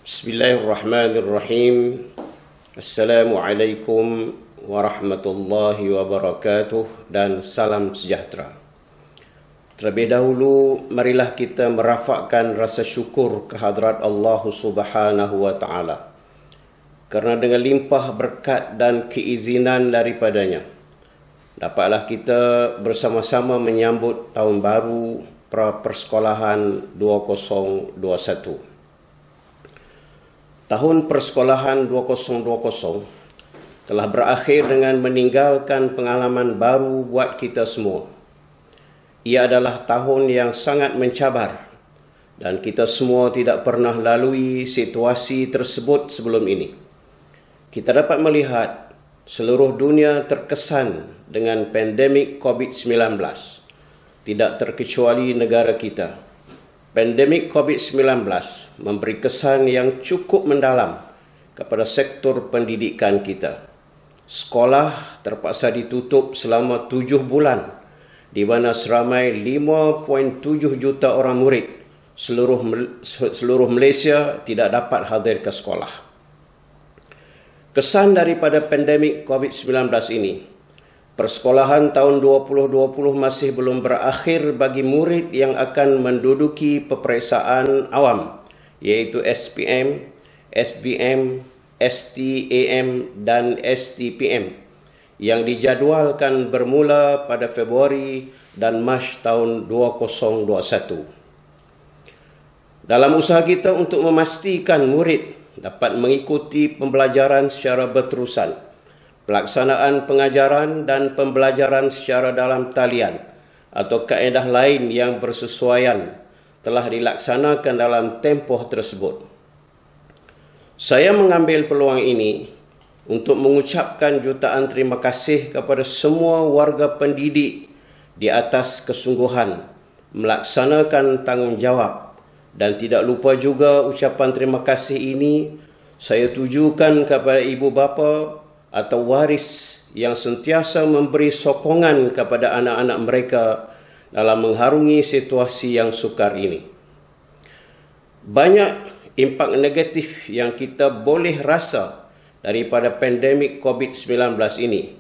Bismillahirrahmanirrahim. Assalamualaikum warahmatullahi wabarakatuh dan salam sejahtera. Terlebih dahulu, marilah kita merafakkan rasa syukur kehadrat Allah Subhanahu wa Ta'ala. Kerana dengan limpah berkat dan keizinan daripadanya, dapatlah kita bersama-sama menyambut tahun baru pra-persekolahan 2021. Tahun persekolahan 2020 telah berakhir dengan meninggalkan pengalaman baru buat kita semua. Ia adalah tahun yang sangat mencabar dan kita semua tidak pernah lalui situasi tersebut sebelum ini. Kita dapat melihat seluruh dunia terkesan dengan pandemik COVID-19, tidak terkecuali negara kita. Pandemik COVID-19 memberi kesan yang cukup mendalam kepada sektor pendidikan kita. Sekolah terpaksa ditutup selama 7 bulan, di mana seramai 5.7 juta orang murid seluruh Malaysia tidak dapat hadir ke sekolah. Kesan daripada pandemik COVID-19 ini, persekolahan tahun 2020 masih belum berakhir bagi murid yang akan menduduki peperiksaan awam, iaitu SPM, SVM, STAM dan STPM yang dijadualkan bermula pada Februari dan Mac tahun 2021. Dalam usaha kita untuk memastikan murid dapat mengikuti pembelajaran secara berterusan, pelaksanaan pengajaran dan pembelajaran secara dalam talian atau kaedah lain yang bersesuaian telah dilaksanakan dalam tempoh tersebut. Saya mengambil peluang ini untuk mengucapkan jutaan terima kasih kepada semua warga pendidik di atas kesungguhan melaksanakan tanggungjawab, dan tidak lupa juga ucapan terima kasih ini saya tujukan kepada ibu bapa atau waris yang sentiasa memberi sokongan kepada anak-anak mereka dalam mengharungi situasi yang sukar ini. Banyak impak negatif yang kita boleh rasa daripada pandemik COVID-19 ini.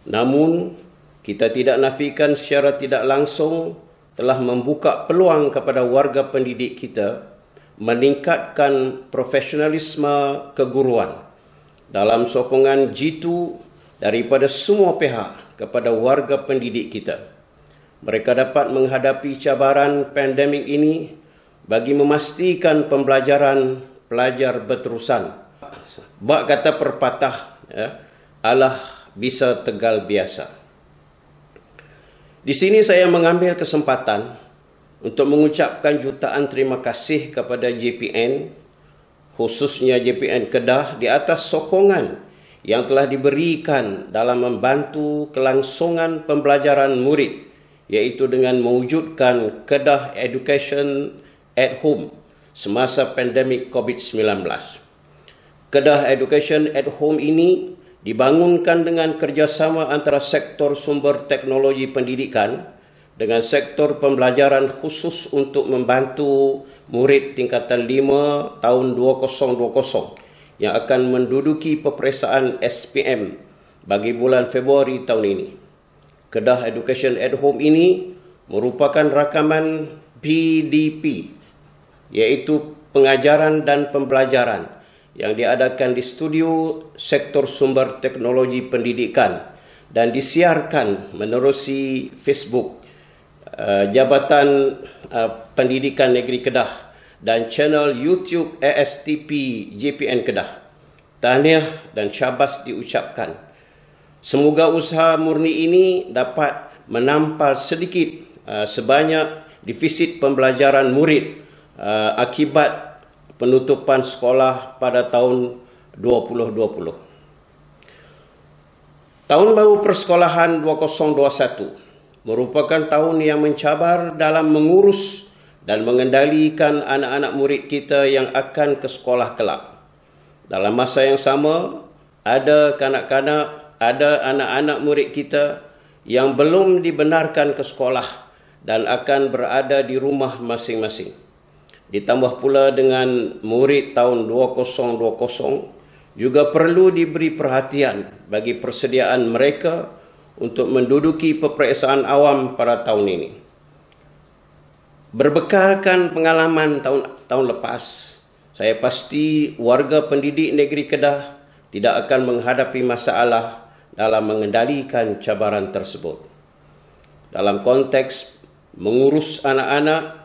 Namun, kita tidak nafikan secara tidak langsung telah membuka peluang kepada warga pendidik kita meningkatkan profesionalisme keguruan dalam sokongan jitu daripada semua pihak kepada warga pendidik kita. Mereka dapat menghadapi cabaran pandemik ini bagi memastikan pembelajaran pelajar berterusan. Bak kata perpatah, Allah bisa tegal biasa. Di sini saya mengambil kesempatan untuk mengucapkan jutaan terima kasih kepada JPN, khususnya JPN Kedah, di atas sokongan yang telah diberikan dalam membantu kelangsungan pembelajaran murid, iaitu dengan mewujudkan Kedah Education at Home semasa pandemik COVID-19. Kedah Education at Home ini dibangunkan dengan kerjasama antara sektor sumber teknologi pendidikan dengan sektor pembelajaran khusus untuk membantu murid tingkatan 5 tahun 2020 yang akan menduduki peperiksaan SPM bagi bulan Februari tahun ini. Kedah Education at Home ini merupakan rakaman PDP, iaitu pengajaran dan pembelajaran yang diadakan di studio sektor sumber teknologi pendidikan dan disiarkan menerusi Facebook Jabatan Pendidikan Negeri Kedah dan channel YouTube ASTP JPN Kedah. Tahniah dan syabas diucapkan. Semoga usaha murni ini dapat menampal sedikit sebanyak defisit pembelajaran murid akibat penutupan sekolah pada tahun 2020. Tahun baru persekolahan 2021 merupakan tahun yang mencabar dalam mengurus dan mengendalikan anak-anak murid kita yang akan ke sekolah kelak. Dalam masa yang sama, ada kanak-kanak, ada anak-anak murid kita yang belum dibenarkan ke sekolah dan akan berada di rumah masing-masing. ditambah pula dengan murid tahun 2020 juga perlu diberi perhatian bagi persediaan mereka untuk menduduki peperiksaan awam pada tahun ini. Berbekalkan pengalaman tahun lepas, saya pasti warga pendidik negeri Kedah tidak akan menghadapi masalah dalam mengendalikan cabaran tersebut. Dalam konteks mengurus anak-anak,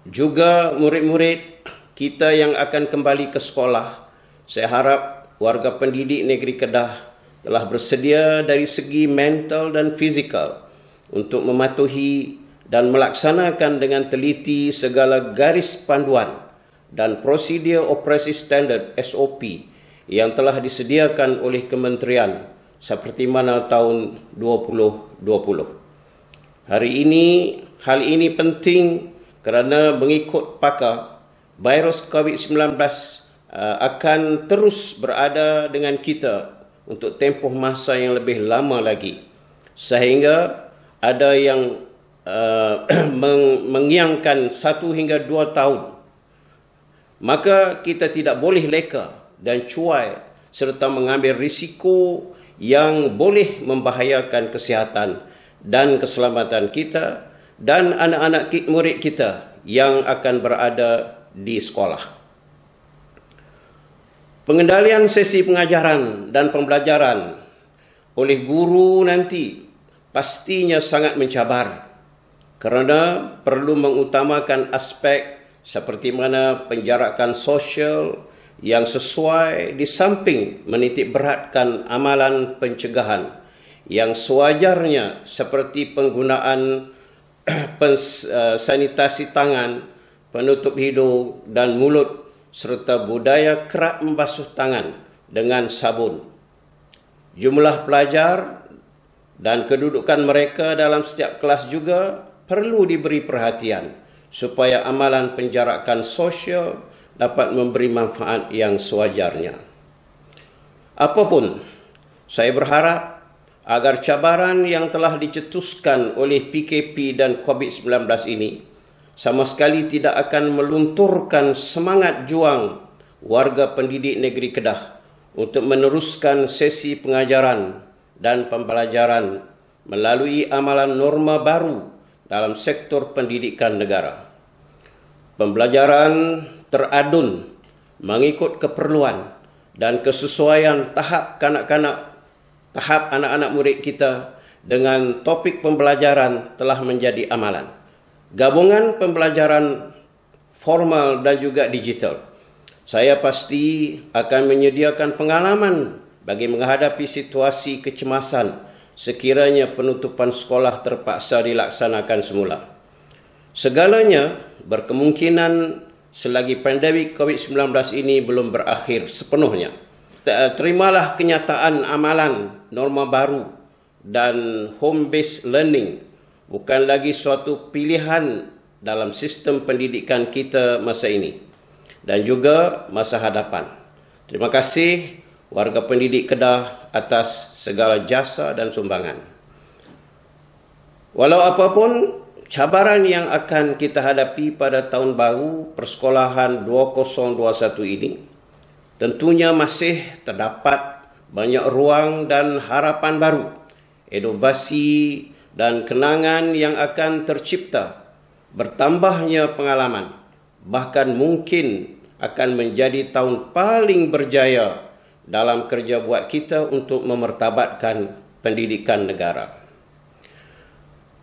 juga murid-murid kita yang akan kembali ke sekolah, saya harap warga pendidik negeri Kedah telah bersedia dari segi mental dan fizikal untuk mematuhi dan melaksanakan dengan teliti segala garis panduan dan prosedur operasi standard SOP yang telah disediakan oleh kementerian seperti mana tahun 2020. Hal ini penting kerana mengikut pakar, virus COVID-19 akan terus berada dengan kita untuk tempoh masa yang lebih lama lagi, sehingga ada yang mengiangkan 1 hingga 2 tahun. Maka kita tidak boleh leka dan cuai serta mengambil risiko yang boleh membahayakan kesihatan dan keselamatan kita dan anak-anak murid kita yang akan berada di sekolah. Pengendalian sesi pengajaran dan pembelajaran oleh guru nanti pastinya sangat mencabar kerana perlu mengutamakan aspek seperti mana penjarakan sosial yang sesuai di samping menitik beratkan amalan pencegahan yang sewajarnya seperti penggunaan sanitasi tangan, penutup hidung dan mulut serta budaya kerap membasuh tangan dengan sabun. Jumlah pelajar dan kedudukan mereka dalam setiap kelas juga perlu diberi perhatian supaya amalan penjarakan sosial dapat memberi manfaat yang sewajarnya. Apapun, saya berharap agar cabaran yang telah dicetuskan oleh PKP dan COVID-19 ini sama sekali tidak akan melunturkan semangat juang warga pendidik negeri Kedah untuk meneruskan sesi pengajaran dan pembelajaran melalui amalan norma baru dalam sektor pendidikan negara. Pembelajaran teradun mengikut keperluan dan kesesuaian tahap anak-anak murid kita dengan topik pembelajaran telah menjadi amalan. Gabungan pembelajaran formal dan juga digital, saya pasti akan menyediakan pengalaman bagi menghadapi situasi kecemasan sekiranya penutupan sekolah terpaksa dilaksanakan semula. Segalanya berkemungkinan selagi pandemik COVID-19 ini belum berakhir sepenuhnya. Terimalah kenyataan amalan norma baru dan home-based learning bukan lagi suatu pilihan dalam sistem pendidikan kita masa ini dan juga masa hadapan. Terima kasih warga pendidik Kedah atas segala jasa dan sumbangan. Walau apapun cabaran yang akan kita hadapi pada tahun baru persekolahan 2021 ini, tentunya masih terdapat banyak ruang dan harapan baru, inovasi dan kenangan yang akan tercipta, bertambahnya pengalaman, bahkan mungkin akan menjadi tahun paling berjaya dalam kerja buat kita untuk memertabatkan pendidikan negara.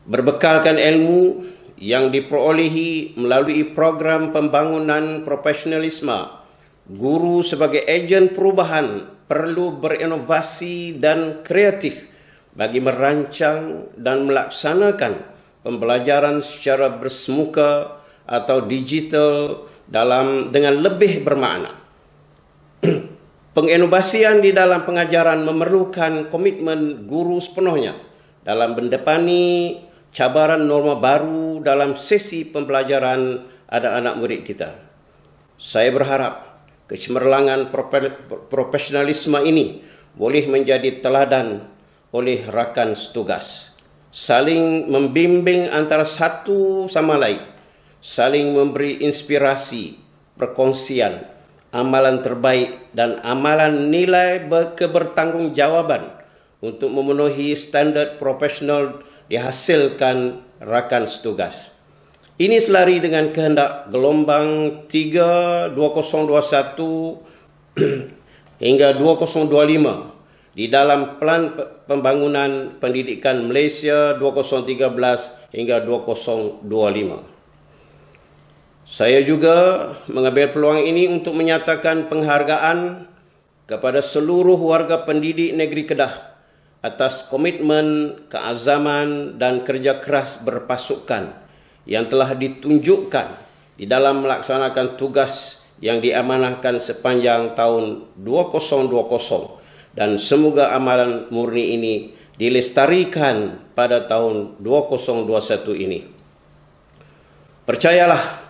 Berbekalkan ilmu yang diperolehi melalui program pembangunan profesionalisme, guru sebagai ejen perubahan perlu berinovasi dan kreatif bagi merancang dan melaksanakan pembelajaran secara bersemuka atau digital dengan lebih bermakna. Penginovasian di dalam pengajaran memerlukan komitmen guru sepenuhnya dalam mendepani cabaran norma baru dalam sesi pembelajaran anak-anak murid kita. Saya berharap kecemerlangan profesionalisme ini boleh menjadi teladan oleh rakan setugas, saling membimbing antara satu sama lain saling memberi inspirasi, perkongsian, amalan terbaik dan amalan nilai kebertanggungjawaban untuk memenuhi standard profesional dihasilkan rakan setugas. Ini selari dengan kehendak gelombang 3 2021 hingga 2025 di dalam Pelan Pembangunan Pendidikan Malaysia 2013 hingga 2025. Saya juga mengambil peluang ini untuk menyatakan penghargaan kepada seluruh warga pendidik negeri Kedah atas komitmen, keazaman dan kerja keras berpasukan yang telah ditunjukkan di dalam melaksanakan tugas yang diamanahkan sepanjang tahun 2020 dan semoga amalan murni ini dilestarikan pada tahun 2021 ini. Percayalah,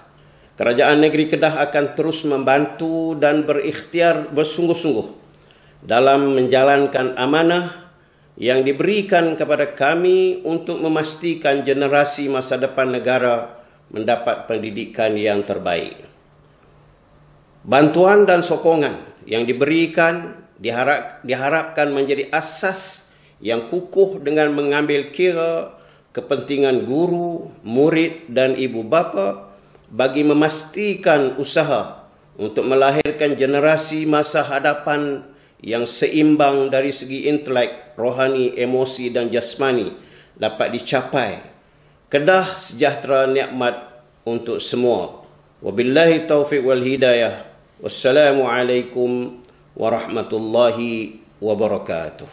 Kerajaan Negeri Kedah akan terus membantu dan berikhtiar bersungguh-sungguh dalam menjalankan amanah yang diberikan kepada kami untuk memastikan generasi masa depan negara mendapat pendidikan yang terbaik. Bantuan dan sokongan yang diberikan diharapkan menjadi asas yang kukuh dengan mengambil kira kepentingan guru, murid dan ibu bapa bagi memastikan usaha untuk melahirkan generasi masa hadapan yang seimbang dari segi intelek, rohani, emosi dan jasmani dapat dicapai. Kedah sejahtera nikmat untuk semua. Wabillahi taufiq wal hidayah. Wassalamualaikum warahmatullahi wabarakatuh.